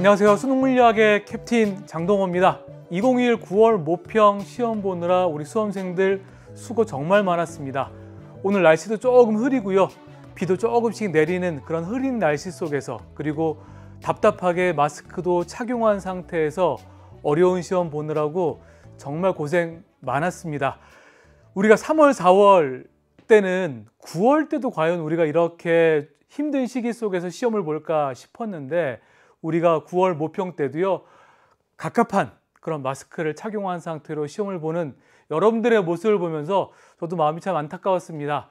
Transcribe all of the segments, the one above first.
안녕하세요. 수능물리학의 캡틴 장동호입니다. 2021 9월 모평 시험 보느라 우리 수험생들 수고 정말 많았습니다. 오늘 날씨도 조금 흐리고요. 비도 조금씩 내리는 그런 흐린 날씨 속에서, 그리고 답답하게 마스크도 착용한 상태에서 어려운 시험 보느라고 정말 고생 많았습니다. 우리가 3월, 4월 때는 9월 때도 과연 우리가 이렇게 힘든 시기 속에서 시험을 볼까 싶었는데, 우리가 9월 모평 때도요, 갑갑한 그런 마스크를 착용한 상태로 시험을 보는 여러분들의 모습을 보면서 저도 마음이 참 안타까웠습니다.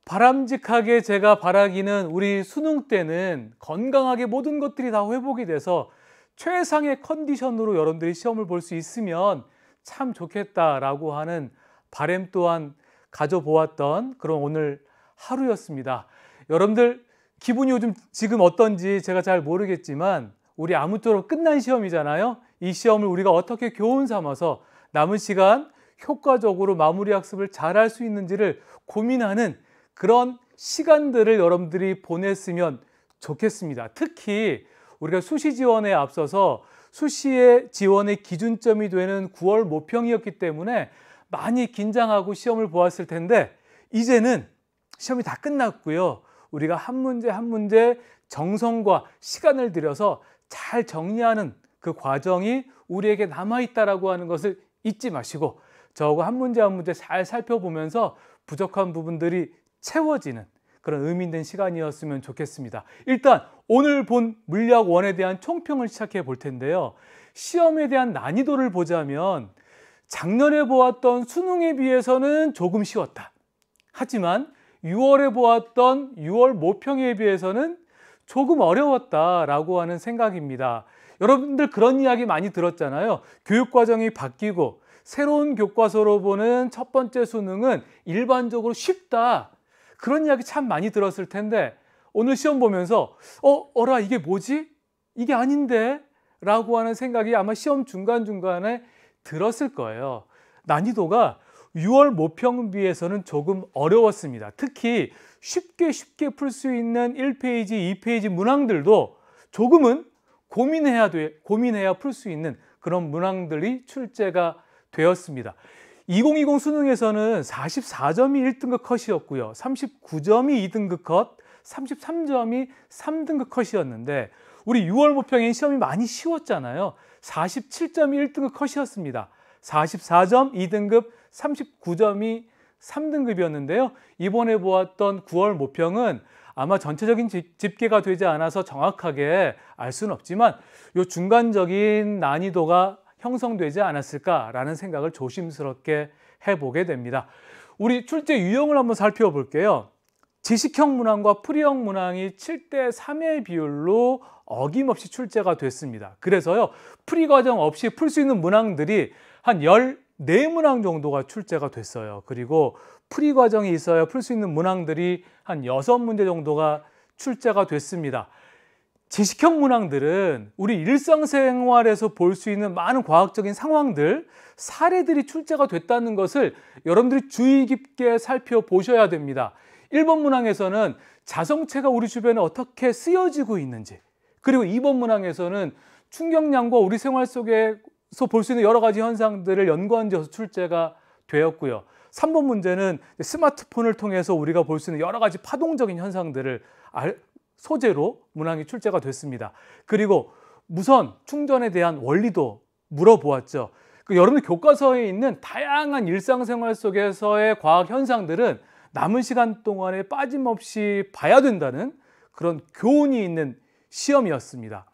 바람직하게 제가 바라기는 우리 수능 때는 건강하게 모든 것들이 다 회복이 돼서 최상의 컨디션으로 여러분들이 시험을 볼 수 있으면 참 좋겠다라고 하는 바람 또한 가져보았던 그런 오늘 하루였습니다. 여러분들 기분이 요즘 지금 어떤지 제가 잘 모르겠지만, 우리 아무쪼록 끝난 시험이잖아요. 이 시험을 우리가 어떻게 교훈 삼아서 남은 시간 효과적으로 마무리 학습을 잘 할 수 있는지를 고민하는 그런 시간들을 여러분들이 보냈으면 좋겠습니다. 특히 우리가 수시 지원에 앞서서 수시의 지원의 기준점이 되는 9월 모평이었기 때문에 많이 긴장하고 시험을 보았을 텐데, 이제는 시험이 다 끝났고요. 우리가 한 문제 한 문제 정성과 시간을 들여서 잘 정리하는 그 과정이 우리에게 남아있다라고 하는 것을 잊지 마시고, 저거 한 문제 한 문제 잘 살펴보면서 부족한 부분들이 채워지는 그런 의미 있는 시간이었으면 좋겠습니다. 일단 오늘 본 물리학 1에 대한 총평을 시작해 볼 텐데요. 시험에 대한 난이도를 보자면 작년에 보았던 수능에 비해서는 조금 쉬웠다. 하지만 6월에 보았던 6월 모평에 비해서는 조금 어려웠다라고 하는 생각입니다. 여러분들 그런 이야기 많이 들었잖아요. 교육과정이 바뀌고 새로운 교과서로 보는 첫 번째 수능은 일반적으로 쉽다. 그런 이야기 참 많이 들었을 텐데, 오늘 시험 보면서 어라 이게 뭐지? 이게 아닌데? 라고 하는 생각이 아마 시험 중간중간에 들었을 거예요. 난이도가 6월 모평 비해서는 조금 어려웠습니다. 특히 쉽게 풀 수 있는 1페이지, 2페이지 문항들도 조금은 고민해야 풀 수 있는 그런 문항들이 출제가 되었습니다. 2020 수능에서는 44점이 1등급 컷이었고요. 39점이 2등급 컷, 33점이 3등급 컷이었는데, 우리 6월 모평엔 시험이 많이 쉬웠잖아요. 47점이 1등급 컷이었습니다. 44점 2등급, 39점이 3등급이었는데요. 이번에 보았던 9월 모평은 아마 전체적인 집계가 되지 않아서 정확하게 알 수는 없지만 이 중간적인 난이도가 형성되지 않았을까라는 생각을 조심스럽게 해보게 됩니다. 우리 출제 유형을 한번 살펴볼게요. 지식형 문항과 풀이형 문항이 7대 3의 비율로 어김없이 출제가 됐습니다. 그래서요, 풀이 과정 없이 풀 수 있는 문항들이 한 14문항 정도가 출제가 됐어요. 그리고 풀이 과정이 있어야 풀 수 있는 문항들이 한 6문제 정도가 출제가 됐습니다. 지식형 문항들은 우리 일상생활에서 볼 수 있는 많은 과학적인 상황들, 사례들이 출제가 됐다는 것을 여러분들이 주의 깊게 살펴보셔야 됩니다. 1번 문항에서는 자성체가 우리 주변에 어떻게 쓰여지고 있는지, 그리고 2번 문항에서는 충격량과 우리 생활 속에서 볼 수 있는 여러 가지 현상들을 연관지어서 출제가 되었고요. 3번 문제는 스마트폰을 통해서 우리가 볼 수 있는 여러 가지 파동적인 현상들을 소재로 문항이 출제가 됐습니다. 그리고 무선 충전에 대한 원리도 물어보았죠. 여러분들 교과서에 있는 다양한 일상생활 속에서의 과학 현상들은 남은 시간 동안에 빠짐없이 봐야 된다는 그런 교훈이 있는 시험이었습니다.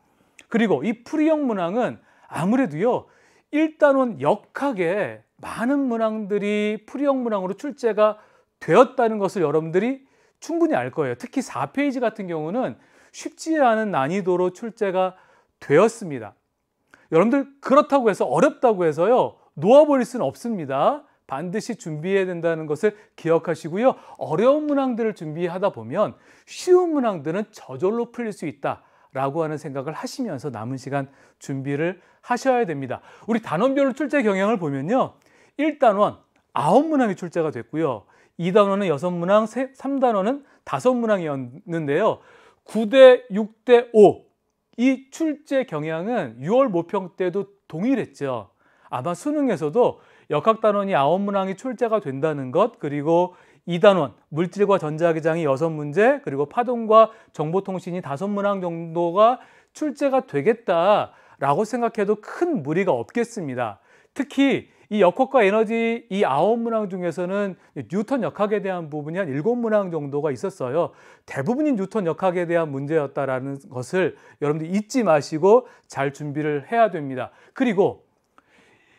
그리고 이 풀이형 문항은 아무래도요, 1단원 역학에 많은 문항들이 풀이형 문항으로 출제가 되었다는 것을 여러분들이 충분히 알 거예요. 특히 4페이지 같은 경우는 쉽지 않은 난이도로 출제가 되었습니다. 여러분들 그렇다고 해서 어렵다고 해서요, 놓아버릴 수는 없습니다. 반드시 준비해야 된다는 것을 기억하시고요. 어려운 문항들을 준비하다 보면 쉬운 문항들은 저절로 풀릴 수 있다라고 하는 생각을 하시면서 남은 시간 준비를 하셔야 됩니다. 우리 단원별로 출제 경향을 보면요, 1단원 9문항이 출제가 됐고요. 2단원은 6문항, 3단원은 5문항이었는데요. 9대 6대 5 이 출제 경향은 6월 모평 때도 동일했죠. 아마 수능에서도 역학단원이 9문항이 출제가 된다는 것, 그리고 2단원 물질과 전자기장이 6문제, 그리고 파동과 정보통신이 5문항 정도가 출제가 되겠다라고 생각해도 큰 무리가 없겠습니다. 특히 이 역학과 에너지 이 9문항 중에서는 뉴턴 역학에 대한 부분이 한 7문항 정도가 있었어요. 대부분이 뉴턴 역학에 대한 문제였다라는 것을 여러분들 잊지 마시고 잘 준비를 해야 됩니다. 그리고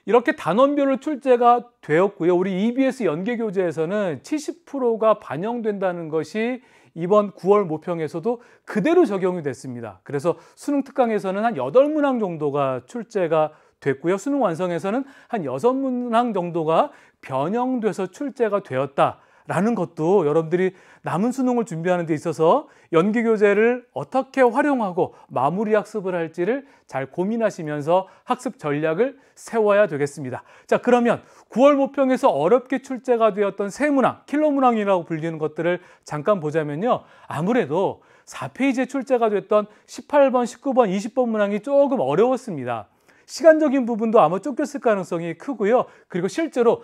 이렇게 단원별로 출제가 되었고요. 우리 EBS 연계교재에서는 70%가 반영된다는 것이 이번 9월 모평에서도 그대로 적용이 됐습니다. 그래서 수능 특강에서는 한 8문항 정도가 출제가 됐고요. 수능 완성에서는 한 6문항 정도가 변형돼서 출제가 되었다라는 것도 여러분들이 남은 수능을 준비하는 데 있어서 연기교재를 어떻게 활용하고 마무리 학습을 할지를 잘 고민하시면서 학습 전략을 세워야 되겠습니다. 자, 그러면 9월 모평에서 어렵게 출제가 되었던 세 문항, 킬러 문항이라고 불리는 것들을 잠깐 보자면요. 아무래도 4페이지에 출제가 됐던 18번, 19번, 20번 문항이 조금 어려웠습니다. 시간적인 부분도 아마 쫓겼을 가능성이 크고요. 그리고 실제로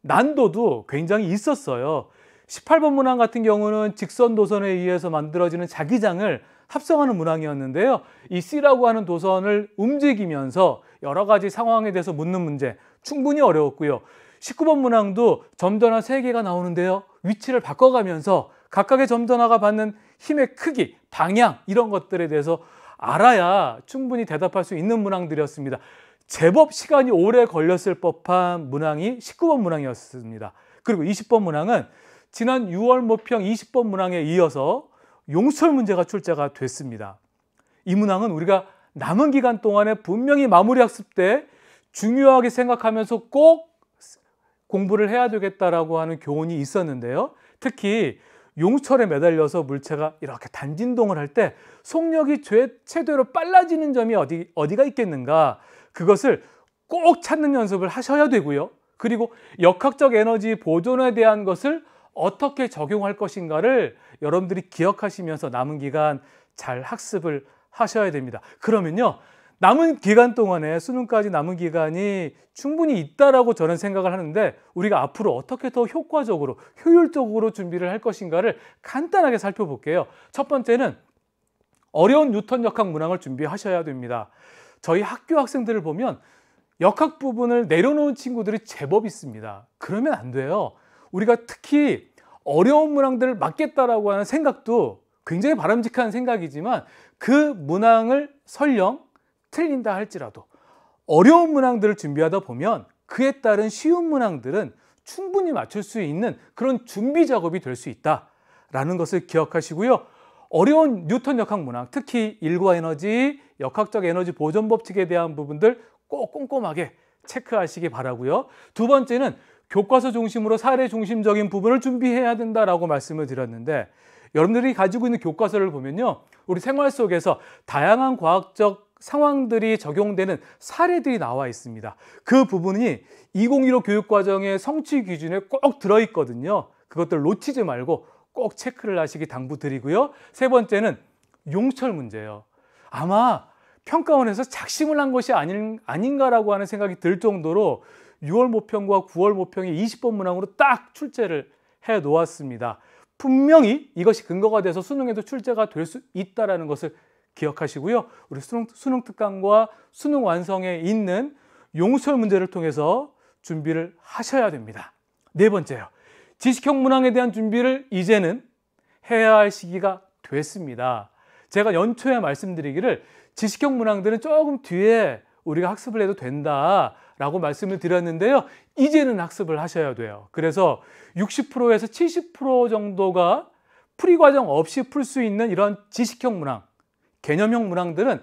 난도도 굉장히 있었어요. 18번 문항 같은 경우는 직선 도선에 의해서 만들어지는 자기장을 합성하는 문항이었는데요. 이 C라고 하는 도선을 움직이면서 여러 가지 상황에 대해서 묻는 문제, 충분히 어려웠고요. 19번 문항도 점전화 3개가 나오는데요. 위치를 바꿔가면서 각각의 점전화가 받는 힘의 크기, 방향 이런 것들에 대해서 알아야 충분히 대답할 수 있는 문항들이었습니다. 제법 시간이 오래 걸렸을 법한 문항이 19번 문항이었습니다. 그리고 20번 문항은 지난 6월 모평 20번 문항에 이어서 용설 문제가 출제가 됐습니다. 이 문항은 우리가 남은 기간 동안에 분명히 마무리 학습 때 중요하게 생각하면서 꼭 공부를 해야 되겠다라고 하는 교훈이 있었는데요. 특히 용철에 매달려서 물체가 이렇게 단진동을 할 때 속력이 최대로 빨라지는 점이 어디가 있겠는가, 그것을 꼭 찾는 연습을 하셔야 되고요. 그리고 역학적 에너지 보존에 대한 것을 어떻게 적용할 것인가를 여러분들이 기억하시면서 남은 기간 잘 학습을 하셔야 됩니다. 그러면요, 남은 기간 동안에 수능까지 남은 기간이 충분히 있다라고 저는 생각을 하는데, 우리가 앞으로 어떻게 더 효과적으로 효율적으로 준비를 할 것인가를 간단하게 살펴볼게요. 첫 번째는 어려운 뉴턴 역학 문항을 준비하셔야 됩니다. 저희 학교 학생들을 보면 역학 부분을 내려놓은 친구들이 제법 있습니다. 그러면 안 돼요. 우리가 특히 어려운 문항들을 맞겠다라고 하는 생각도 굉장히 바람직한 생각이지만, 그 문항을 설령 틀린다 할지라도 어려운 문항들을 준비하다 보면 그에 따른 쉬운 문항들은 충분히 맞출 수 있는 그런 준비 작업이 될 수 있다라는 것을 기억하시고요. 어려운 뉴턴 역학 문항, 특히 일과 에너지, 역학적 에너지 보존 법칙에 대한 부분들 꼭 꼼꼼하게 체크하시기 바라고요. 두 번째는 교과서 중심으로 사례 중심적인 부분을 준비해야 된다라고 말씀을 드렸는데, 여러분들이 가지고 있는 교과서를 보면요, 우리 생활 속에서 다양한 과학적 상황들이 적용되는 사례들이 나와 있습니다. 그 부분이 2015 교육과정의 성취 기준에 꼭 들어있거든요. 그것들 놓치지 말고 꼭 체크를 하시기 당부드리고요. 세 번째는 용철 문제예요. 아마 평가원에서 작심을 한 것이 아닌가라고 하는 생각이 들 정도로 6월 모평과 9월 모평이 20번 문항으로 딱 출제를 해 놓았습니다. 분명히 이것이 근거가 돼서 수능에도 출제가 될 수 있다는 것을 기억하시고요. 우리 수능 특강과 수능 완성에 있는 용설 문제를 통해서 준비를 하셔야 됩니다. 네 번째요. 지식형 문항에 대한 준비를 이제는 해야 할 시기가 됐습니다. 제가 연초에 말씀드리기를 지식형 문항들은 조금 뒤에 우리가 학습을 해도 된다라고 말씀을 드렸는데요. 이제는 학습을 하셔야 돼요. 그래서 60%에서 70% 정도가 풀이 과정 없이 풀 수 있는 이런 지식형 문항, 개념형 문항들은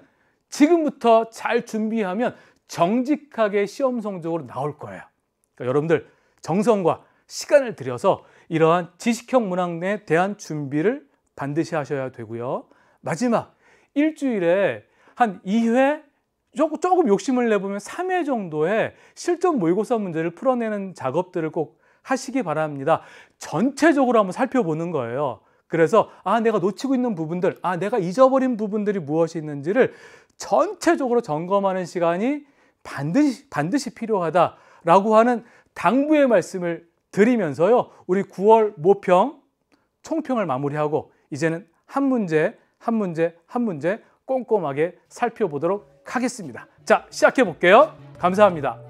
지금부터 잘 준비하면 정직하게 시험 성적으로 나올 거예요. 그러니까 여러분들 정성과 시간을 들여서 이러한 지식형 문항에 대한 준비를 반드시 하셔야 되고요. 마지막, 일주일에 한 2회, 조금 욕심을 내보면 3회 정도의 실전 모의고사 문제를 풀어내는 작업들을 꼭 하시기 바랍니다. 전체적으로 한번 살펴보는 거예요. 그래서 내가 놓치고 있는 부분들, 내가 잊어버린 부분들이 무엇이 있는지를 전체적으로 점검하는 시간이 반드시 필요하다라고 하는 당부의 말씀을 드리면서요. 우리 9월 모평, 총평을 마무리하고 이제는 한 문제 꼼꼼하게 살펴보도록 하겠습니다. 자, 시작해 볼게요. 감사합니다.